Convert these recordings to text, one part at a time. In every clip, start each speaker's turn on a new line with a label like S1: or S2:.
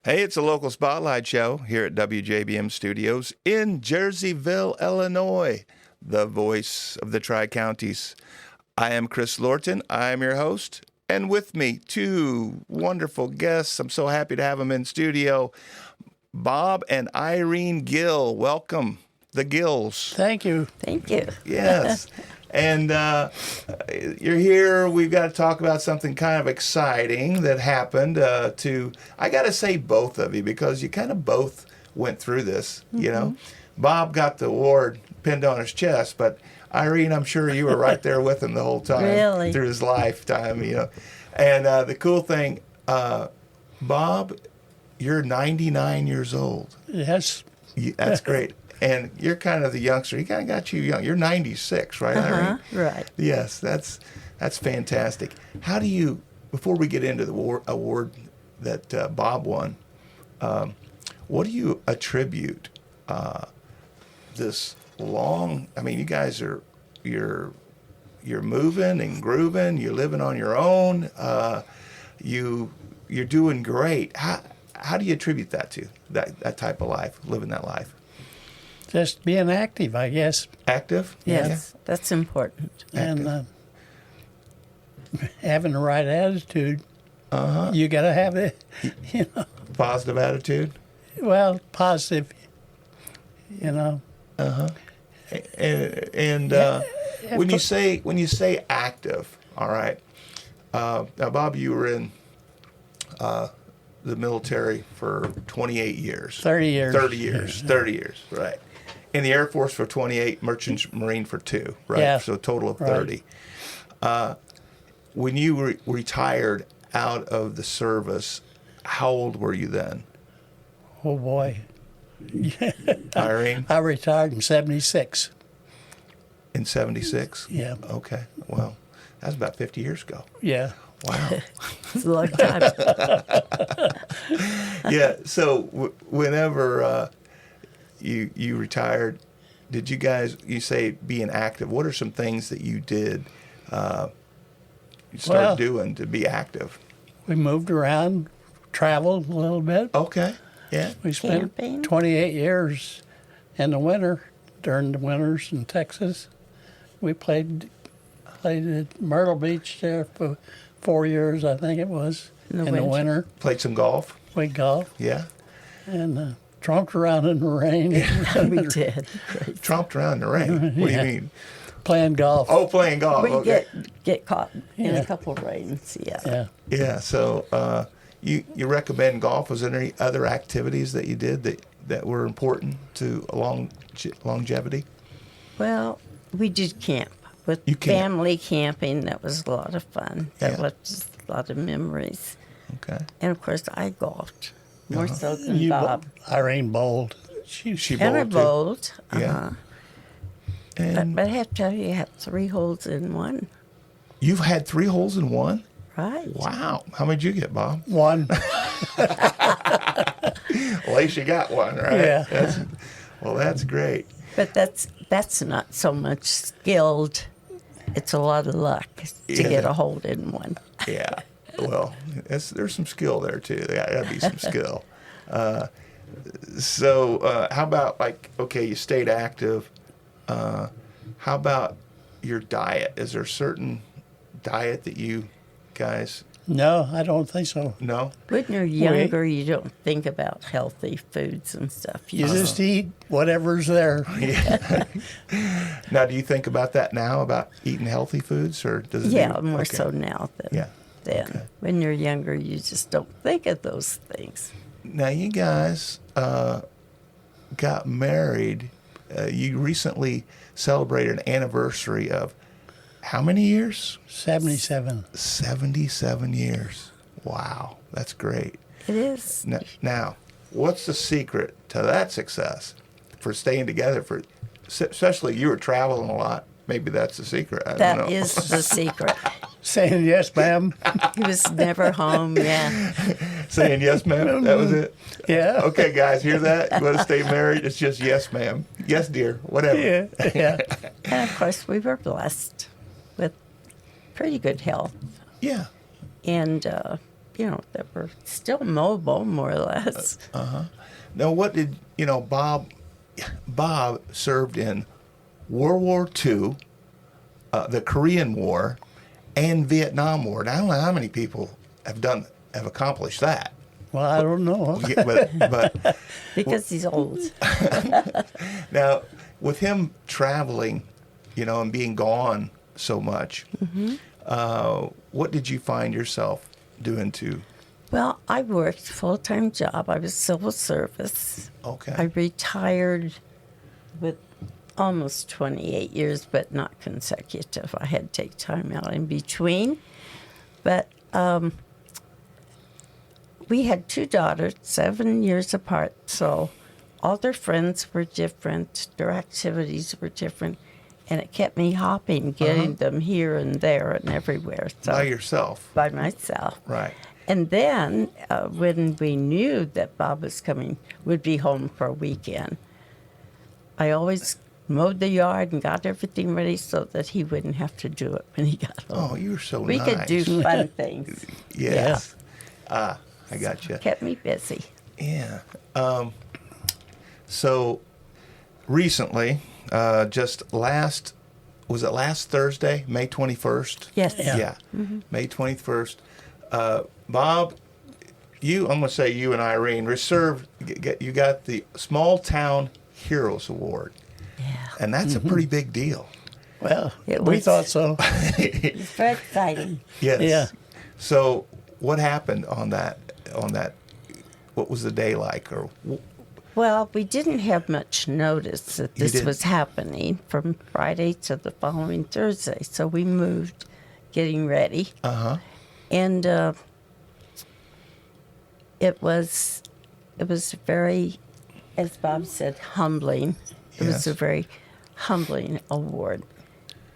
S1: Hey, it's a local spotlight show here at WJBM Studios in Jerseyville, Illinois, the voice of the Tri-Counties. I am Chris Lorton. I am your host. And with me, two wonderful guests. I'm so happy to have them in studio. Bob and Irene Gill. Welcome, the Gills.
S2: Thank you.
S3: Thank you.
S1: Yes. And you're here. We've got to talk about something kind of exciting that happened I got to say both of you, because you kind of both went through this, you know. Bob got the award pinned on his chest, but Irene, I'm sure you were right there with him the whole time.
S3: Really?
S1: Through his lifetime, you know. And the cool thing, Bob, you're 99 years old.
S2: Yes.
S1: That's great. And you're kind of the youngster. He kind of got you young. You're 96, right, Irene?
S3: Right.
S1: Yes, that's fantastic. How do you, before we get into the award that Bob won, what do you attribute this long? I mean, you guys you're moving and grooving. You're living on your own. You're doing great. How do you attribute that to that type of life, living that life?
S2: Just being active, I guess.
S1: Active?
S3: Yes, that's important.
S2: And having the right attitude. You got to have it, you know.
S1: Positive attitude?
S2: Well, positive, you know.
S1: And when you say active, all right. Now, Bob, you were in the military for 28 years.
S2: 30 years.
S1: 30 years. 30 years, right. In the Air Force for 28, Merchant Marine for 2, right?
S2: Yeah.
S1: So a total of 30.
S2: Right.
S1: When you retired out of the service, how old were you then?
S2: Oh, boy.
S1: Irene?
S2: I retired in 76.
S1: In 76?
S2: Yeah.
S1: Okay. Well, that was about 50 years ago.
S2: Yeah.
S1: Wow.
S3: It's a long time.
S1: Yeah. So whenever you retired, did you say being active? What are some things that you did doing to be active?
S2: We moved around, traveled a little bit.
S1: Okay. Yeah.
S2: We spent
S3: Camping.
S2: 28 years in the winter, during the winters in Texas. We played at Myrtle Beach there for 4 years, I think it was, in the winter.
S1: Played some golf.
S2: Played golf
S1: Yeah.
S2: and tromped around in the rain.
S3: We did.
S1: Tromped around in the rain. What do you mean?
S2: Playing golf.
S1: Oh, playing golf.
S3: We
S1: Okay.
S3: get caught in
S2: Yeah.
S3: a couple of rains,
S2: Yeah.
S1: Yeah. So you recommend golf? Was there any other activities that you did that were important to longevity?
S3: Well, we did camp with
S1: You camp.
S3: family camping. That was a lot of fun. That
S1: Yeah.
S3: was a lot of memories.
S1: Okay.
S3: And of course, I golfed more so than
S2: You
S3: Bob.
S2: Irene bowled.
S1: She
S3: And I
S1: bowled too.
S3: bowled.
S1: Yeah. And
S3: But I have to tell you, I have 3 holes in one.
S1: you've had 3 holes in one?
S3: Right.
S1: Wow. How many did you get, Bob?
S2: One.
S1: At least you got one, right?
S2: Yeah.
S1: That's great.
S3: But that's not so much skilled. It's a lot of luck to
S1: Yeah.
S3: get a hold in one.
S1: Yeah. Well, there's some skill there, too. There got to be some skill. So how about, you stayed active. How about your diet? Is there a certain diet that you guys...
S2: No, I don't think so.
S1: No?
S3: When you're younger, you don't think about healthy foods and stuff.
S2: You just eat whatever's there.
S1: Yeah. Now, do you think about that now, about eating healthy foods, or does it?
S3: Yeah, more so now than then.
S1: Okay.
S3: When you're younger, you just don't think of those things.
S1: Now, you guys got married. You recently celebrated an anniversary of how many years?
S2: 77.
S1: 77 years. Wow, that's great.
S3: It is.
S1: Now, what's the secret to that success for staying together? Especially you were traveling a lot. Maybe that's the secret. I don't know.
S3: That is the secret.
S2: Saying yes, ma'am.
S3: He was never home, yeah.
S1: Saying yes, ma'am. That was it.
S2: Yeah.
S1: Okay, guys, hear that? You want to stay married? It's just yes, ma'am. Yes, dear. Whatever.
S2: Yeah. Yeah.
S3: And of course, we were blessed with pretty good health.
S1: Yeah.
S3: And that were still mobile, more or less.
S1: Now, what did Bob? Bob served in World War II, the Korean War, and Vietnam War. Now, I don't know how many people have accomplished that.
S2: Well, I don't know.
S1: Yeah, but
S3: Because he's old.
S1: now, with him traveling, and being gone so much, what did you find yourself doing to?
S3: Well, I worked full-time job. I was civil service.
S1: Okay.
S3: I retired with almost 28 years, but not consecutive. I had to take time out in between. But we had 2 daughters, 7 years apart, so all their friends were different, their activities were different, and it kept me hopping, getting them here and there and everywhere. So
S1: By yourself.
S3: by myself.
S1: Right.
S3: And then when we knew that Bob was coming, would be home for a weekend, I always mowed the yard and got everything ready so that he wouldn't have to do it when he got home.
S1: Oh, you were so
S3: We
S1: nice.
S3: could do fun things.
S1: Yes. I got you.
S3: Kept me busy.
S1: Yeah. So recently, was it last Thursday, May 21st?
S3: Yes.
S1: Yeah. May 21st. Bob, I'm going to say you and Irene you got the Small Town Heroes Award.
S3: Yeah.
S1: And that's a pretty big deal.
S2: Well,
S3: It
S2: we
S3: was-
S2: thought so.
S3: It's very exciting.
S1: Yes.
S2: Yeah.
S1: So what happened on that? What was the day like? Or
S3: Well, we didn't have much notice that this
S1: didn't?
S3: was happening from Friday to the following Thursday. So we moved, getting ready. And it was very, as Bob said, humbling. It was
S1: Yes.
S3: a very humbling award.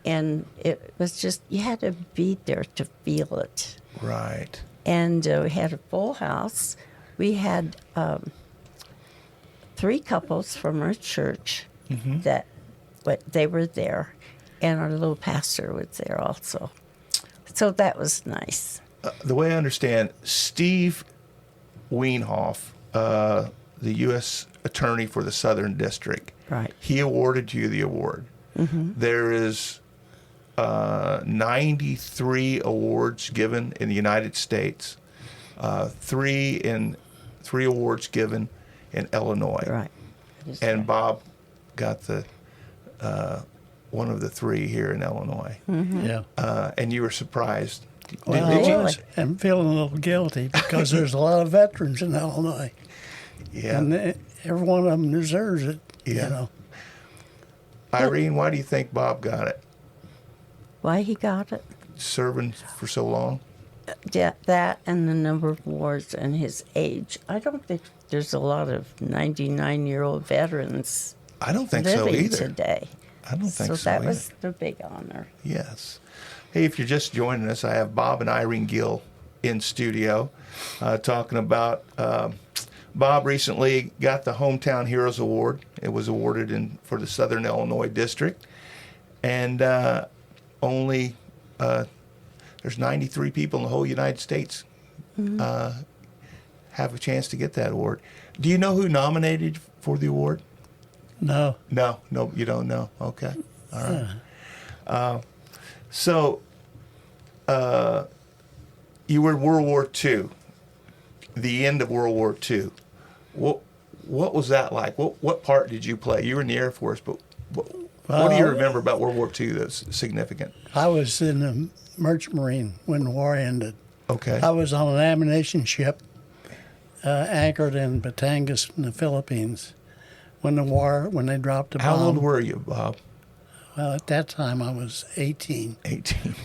S3: And it was just, you had to be there to feel it.
S1: Right.
S3: And we had a full house. We had 3 couples from our church they were there. And our little pastor was there also. So that was nice.
S1: The way I understand, Steve Wienhoff, the U.S. Attorney for the Southern District,
S3: Right.
S1: he awarded you the award. There is 93 awards given in the United States, 3 awards given in Illinois.
S3: Right. That is
S1: And
S3: right.
S1: Bob got the one of the 3 here in Illinois.
S2: Yeah.
S1: And you were surprised.
S2: Well,
S1: Did you?
S2: I was. I'm feeling a little guilty because there's a lot of veterans in Illinois,
S1: Yeah.
S2: and every one of them deserves it.
S1: Yeah. Irene, why do you think Bob got it?
S3: Why he got it?
S1: Serving for so long?
S3: Yeah, that and the number of wars and his age. I don't think there's a lot of 99-year-old veterans
S1: I don't think so
S3: living
S1: either.
S3: today.
S1: I don't think so
S3: that
S1: either.
S3: was the big honor.
S1: Yes. Hey, if you're just joining us, I have Bob and Irene Gill in studio talking about Bob recently got the Hometown Heroes Award. It was awarded for the Southern Illinois District. And only there's 93 people in the whole United States have a chance to get that award. Do you know who nominated for the award?
S2: No.
S1: No, you don't know. Okay. All right. So, you were in World War II, the end of World War II. What was that like? What part did you play? You were in the Air Force, but what do you remember about World War II that's significant?
S2: I was in the Merchant Marine when the war ended.
S1: Okay.
S2: I was on an ammunition ship anchored in Batangas in the Philippines when they dropped the bomb.
S1: How old were you, Bob?
S2: Well, at that time I was 18.
S1: 18.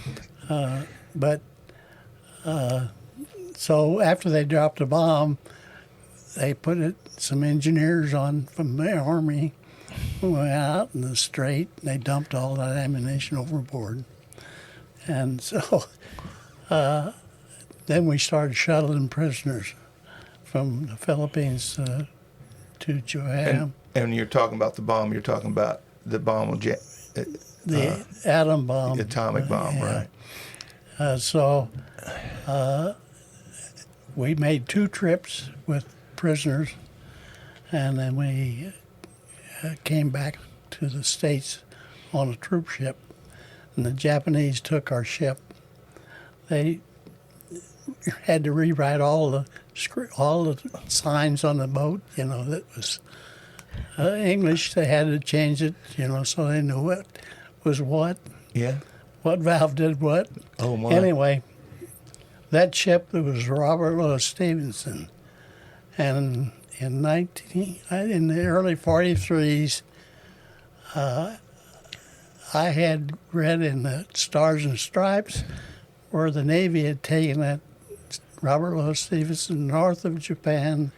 S2: But so after they dropped the bomb, they put some engineers on from the Army who went out in the strait and they dumped all that ammunition overboard. And so then we started shuttling prisoners from the Philippines to Japan.
S1: And you're talking about the bomb. You're talking about the bomb,
S2: The atom bomb.
S1: atomic bomb,
S2: Yeah.
S1: right?
S2: So we made 2 trips with prisoners, and then we came back to the States on a troop ship. And the Japanese took our ship. They had to rewrite all the signs on the boat. That was English. They had to change it. So they knew what was what.
S1: Yeah.
S2: What valve did what.
S1: Oh my.
S2: Anyway, that ship, there was Robert Louis Stevenson, and in the early 43s, I had read in the Stars and Stripes where the Navy had taken that Robert Louis Stevenson north of Japan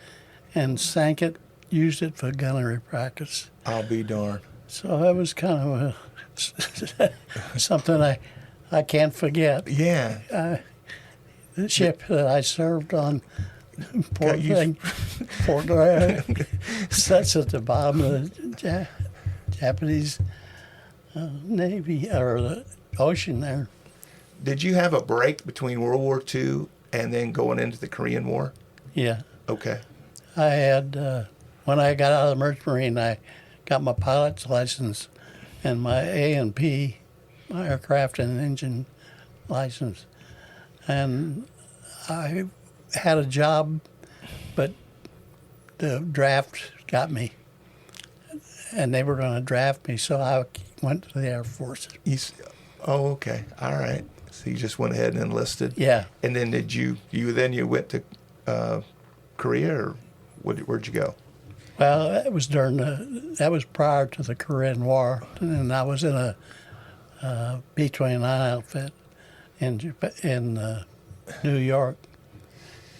S2: and sank it, used it for gunnery practice.
S1: I'll be darned.
S2: So that was kind of something I can't forget.
S1: Yeah.
S2: The ship that I served on, Fort sits at the bottom of the Japanese Navy, or the ocean there.
S1: Did you have a break between World War II and then going into the Korean War?
S2: Yeah.
S1: Okay.
S2: I had, when I got out of the Merchant Marine, I got my pilot's license and my A&P, my aircraft and engine license. And I had a job, but the draft got me. And they were going to draft me, so I went to the Air Force.
S1: Oh, okay. All right. So you just went ahead and enlisted?
S2: Yeah.
S1: And then you went to Korea, or where'd you go?
S2: Well, that was that was prior to the Korean War, and I was in a B-29 outfit in New York.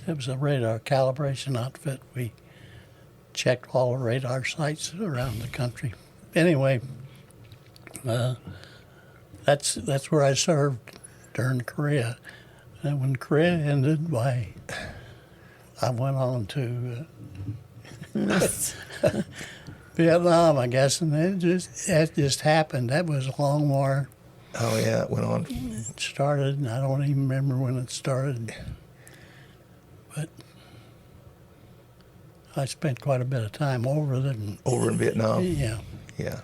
S2: It was a radar calibration outfit. We checked all the radar sites around the country. Anyway, that's where I served during Korea. And when Korea ended, I went on to Vietnam, I guess, and it just happened. That was a long war.
S1: Oh yeah, it went on.
S2: It started, and I don't even remember when it started. But I spent quite a bit of time over there.
S1: Over in Vietnam?
S2: Yeah.
S1: Yeah.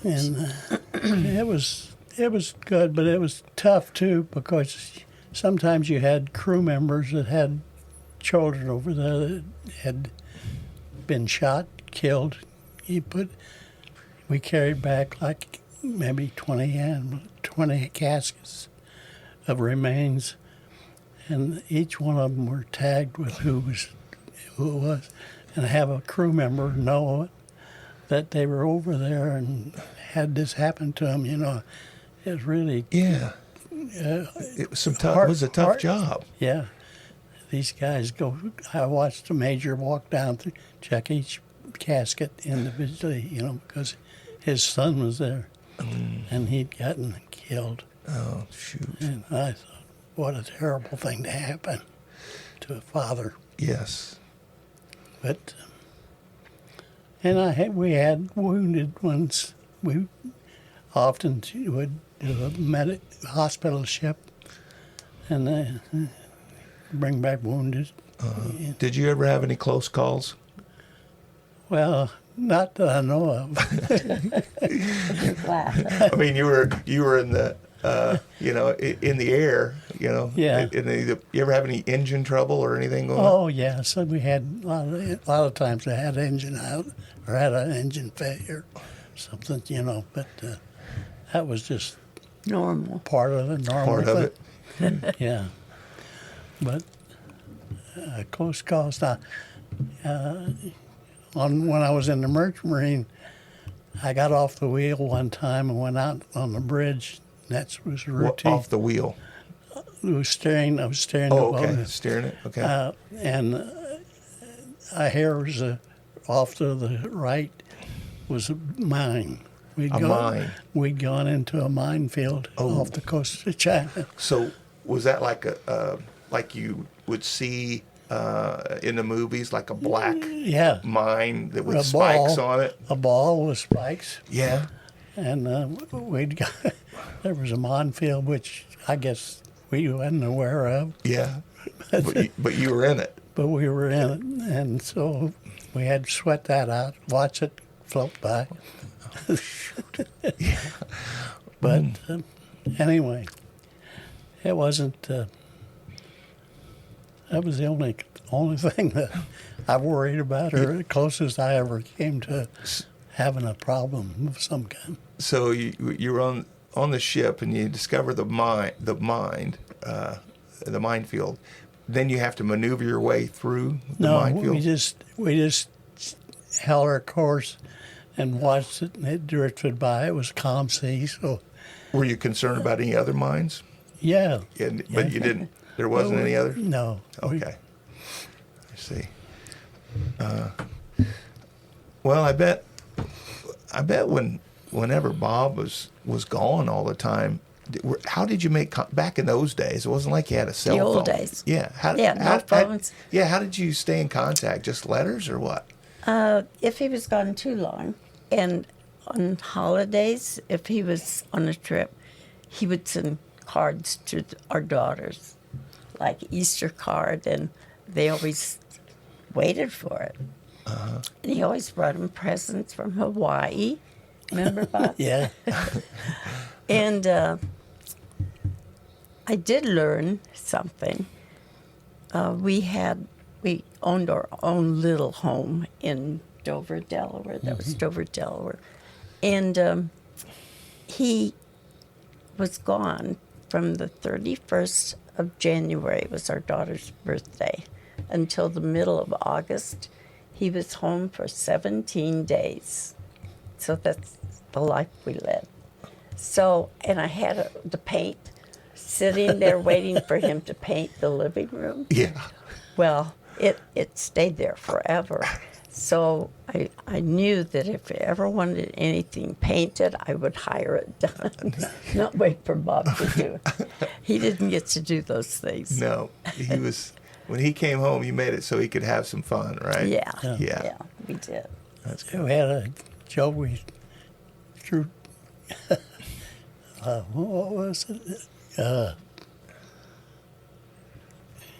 S2: And it was good, but it was tough too, because sometimes you had crew members that had children over there that had been shot, killed. We carried back like maybe 20 caskets of remains, and each one of them were tagged with who it was, and have a crew member know that they were over there and had this happen to them. It was really
S1: it was it was a tough job.
S2: Yeah, these guys go. I watched the major walk down to check each casket individually, because his son was there, and he'd gotten killed.
S1: Oh shoot!
S2: And I thought, what a terrible thing to happen to a father.
S1: Yes.
S2: But we had wounded ones. We often would do a hospital ship and bring back wounded.
S1: Did you ever have any close calls?
S2: Well, not that I know of.
S1: I mean, you were in the in the air,
S2: Yeah.
S1: You ever have any engine trouble or anything going on?
S2: Oh yeah, so we had a lot of times I had engine out or had an engine failure, something, But that was just
S3: Normal.
S2: part of the normal
S1: Part of
S2: thing.
S1: it.
S2: Yeah, but close calls. Now, when I was in the Merchant Marine, I got off the wheel one time and went out on the bridge. That was routine.
S1: Off the wheel.
S2: I was steering the
S1: Oh, okay.
S2: boat.
S1: Steering it. Okay.
S2: And I hear was off to the right was a mine.
S1: Mine.
S2: We'd gone into a minefield off the coast of China.
S1: So was that like like you would see in the movies, like a black mine that with spikes on it?
S2: A ball with spikes.
S1: Yeah.
S2: And there was a minefield, which I guess we wasn't aware of,
S1: Yeah. But you were in it.
S2: but we were in it, and so we had to sweat that out, watch it float by. But anyway, it wasn't. That was the only thing that I worried about, or the closest I ever came to having a problem of some kind.
S1: So you were on the ship and you discover the minefield. Then you have to maneuver your way through the minefield.
S2: we just held our course and watched it, and it drifted by. It was a calm sea, so
S1: Were you concerned about any other mines?
S2: yeah.
S1: But you didn't. There wasn't any other.
S2: No.
S1: Okay. I see. Well, I bet whenever Bob was gone all the time, how did you make back in those days? It wasn't like you had a cell phone.
S3: The old days.
S1: Yeah.
S3: No phones.
S1: How did you stay in contact? Just letters or what?
S3: If he was gone too long, and on holidays, if he was on a trip, he would send cards to our daughters, like Easter card, and they always waited for it. And he always brought them presents from Hawaii. Remember, Bob?
S2: Yeah.
S3: And I did learn something. We owned our own little home in Dover, Delaware. That was Dover, Delaware. And he was gone from the 31st of January, it was our daughter's birthday, until the middle of August. He was home for 17 days. So that's the life we led. So, and I had the paint sitting there waiting for him to paint the living room.
S1: Yeah.
S3: Well, it stayed there forever. So I knew that if I ever wanted anything painted, I would hire it done, not wait for Bob to do it. He didn't get to do those things.
S1: No, he was. When he came home, you made it so he could have some fun, right?
S3: Yeah,
S1: Yeah.
S3: we did.
S1: That's
S2: We
S1: good.
S2: had a joke we threw. What was it?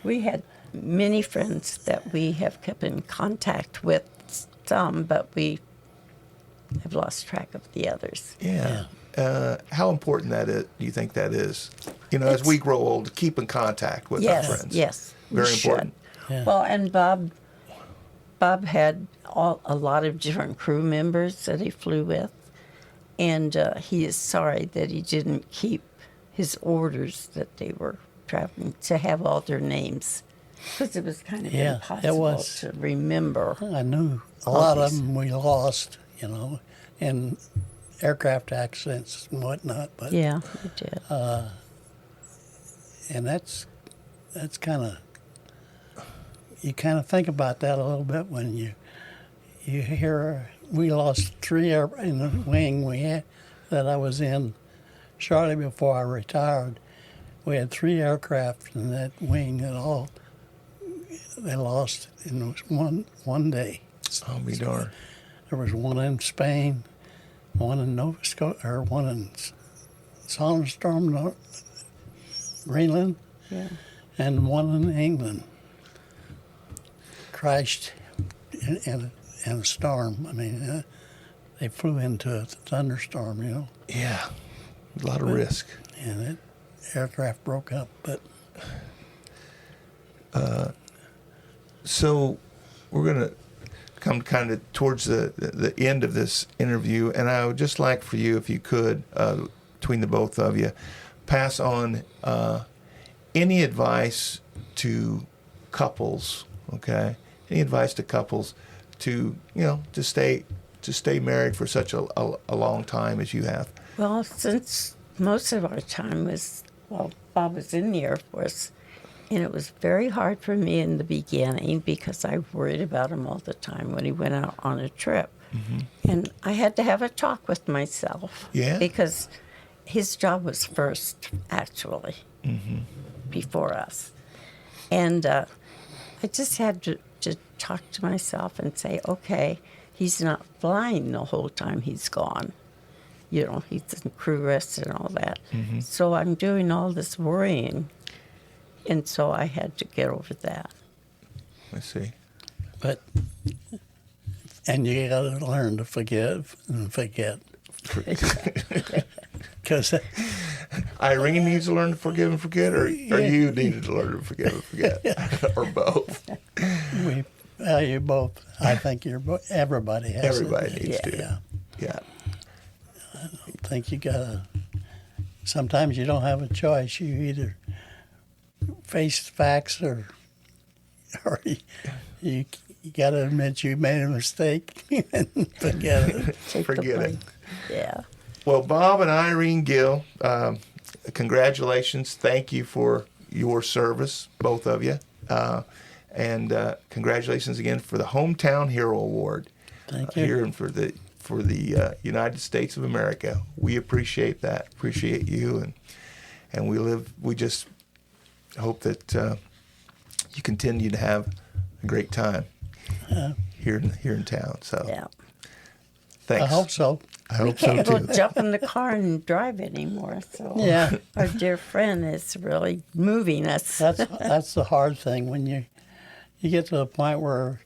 S3: We had many friends that we have kept in contact with, some, but we have lost track of the others.
S1: Yeah. How important do you think that is? You know, as we grow old, to keep in contact with our friends.
S3: Yes, we
S1: Very
S3: should.
S1: important.
S2: Yeah.
S3: Well, and Bob had a lot of different crew members that he flew with, and he is sorry that he didn't keep his orders that they were traveling to have all their names, because it was kind of
S2: Yeah, it
S3: impossible
S2: was.
S3: to remember.
S2: I knew a lot of them we lost, in aircraft accidents and whatnot. But
S3: Yeah, we did.
S2: and that's kind of, you kind of think about that a little bit when you hear we lost three in the wing we had that I was in shortly before I retired. We had three aircraft in that wing that they lost in one day.
S1: I'll be darned.
S2: There was one in Spain, one in Nova Scotia, or one in Sonnenstorm, Greenland,
S3: Yeah.
S2: and one in England. Crashed in a storm. I mean, they flew into a thunderstorm,
S1: Yeah. A lot of risk.
S2: and the aircraft broke up. But
S1: So we're going to come kind of towards the end of this interview, and I would just like for you, if you could, between the both of you, pass on any advice to couples, okay? Any advice to couples to stay married for such a long time as you have?
S3: Well, since most of our time Bob was in the Air Force, and it was very hard for me in the beginning because I worried about him all the time when he went out on a trip. Mm-hmm. And I had to have a talk with myself.
S1: Yeah?
S3: Because his job was first, actually, before us. And I just had to talk to myself and say, okay, he's not flying the whole time he's gone. He's in crew rest and all that. Mm-hmm. So I'm doing all this worrying And so I had to get over that.
S1: Let's see.
S2: But and you got to learn to forgive and forget. Because
S1: Irene needs to learn to forgive and forget, or you need to learn to forgive and forget, or both.
S2: we value both. I think everybody has.
S1: Everybody needs to.
S2: Yeah.
S1: Yeah.
S2: I think you gotta. Sometimes you don't have a choice. You either face facts or you gotta admit you made a mistake and forget it.
S3: Take the
S1: Forget it.
S3: blame. Yeah.
S1: Well, Bob and Irene Gill, congratulations. Thank you for your service, both of you. And congratulations again for the Hometown Hero Award.
S2: Thank you.
S1: Here and for the United States of America. We appreciate that. Appreciate you, and we just hope that you continue to have a great time here in town. So
S3: Yeah.
S1: thanks.
S2: I hope so.
S1: I hope so
S3: Can't go
S1: too.
S3: jump in the car and drive anymore. So
S2: Yeah.
S3: our dear friend is really moving us.
S2: That's the hard thing when you get to the point where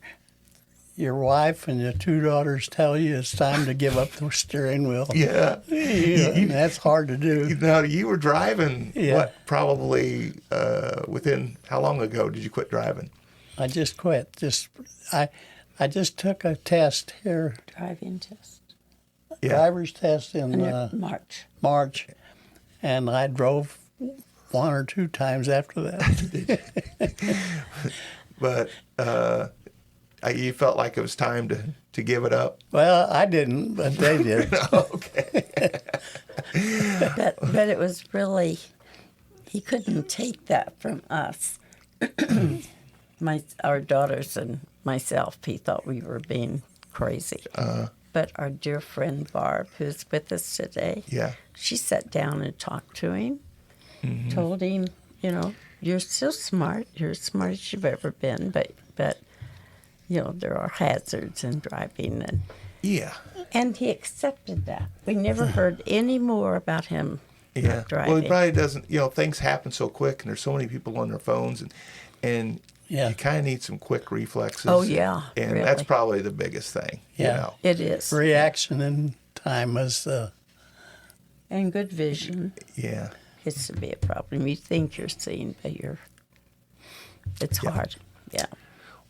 S2: your wife and your two daughters tell you it's time to give up the steering wheel.
S1: Yeah.
S2: And that's hard to do.
S1: Now, you were driving,
S2: Yeah.
S1: what, probably within, how long ago did you quit driving?
S2: I just quit. I just took a test here,
S3: Driving test.
S2: driver's test in
S3: March.
S2: March, and I drove one or two times after that.
S1: But you felt like it was time to give it up?
S2: Well, I didn't, but they did.
S1: Okay.
S3: But it was really, he couldn't take that from us. Our daughters and myself, he thought we were being crazy. But our dear friend Barb, who's with us today,
S1: Yeah.
S3: she sat down and talked to him, told him, you're so smart. You're as smart as you've ever been, but there are hazards in driving.
S1: Yeah.
S3: And he accepted that. We never heard any more about him
S1: Yeah.
S3: driving.
S1: Well, it probably doesn't, things happen so quick, and there's so many people on their phones, and
S2: Yeah.
S1: you kind of need some quick reflexes.
S3: Oh, yeah,
S1: And
S3: really.
S1: that's probably the biggest thing.
S2: Yeah.
S3: It is.
S2: Reaction in time was
S3: And good vision
S1: Yeah.
S3: gets to be a problem. You think you're seeing, but it's hard. Yeah.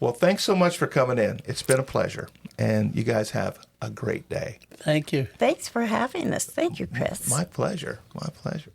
S1: Well, thanks so much for coming in. It's been a pleasure. And you guys have a great day.
S2: thank you.
S3: Thanks for having us. Thank you, Chris.
S1: My pleasure. My pleasure.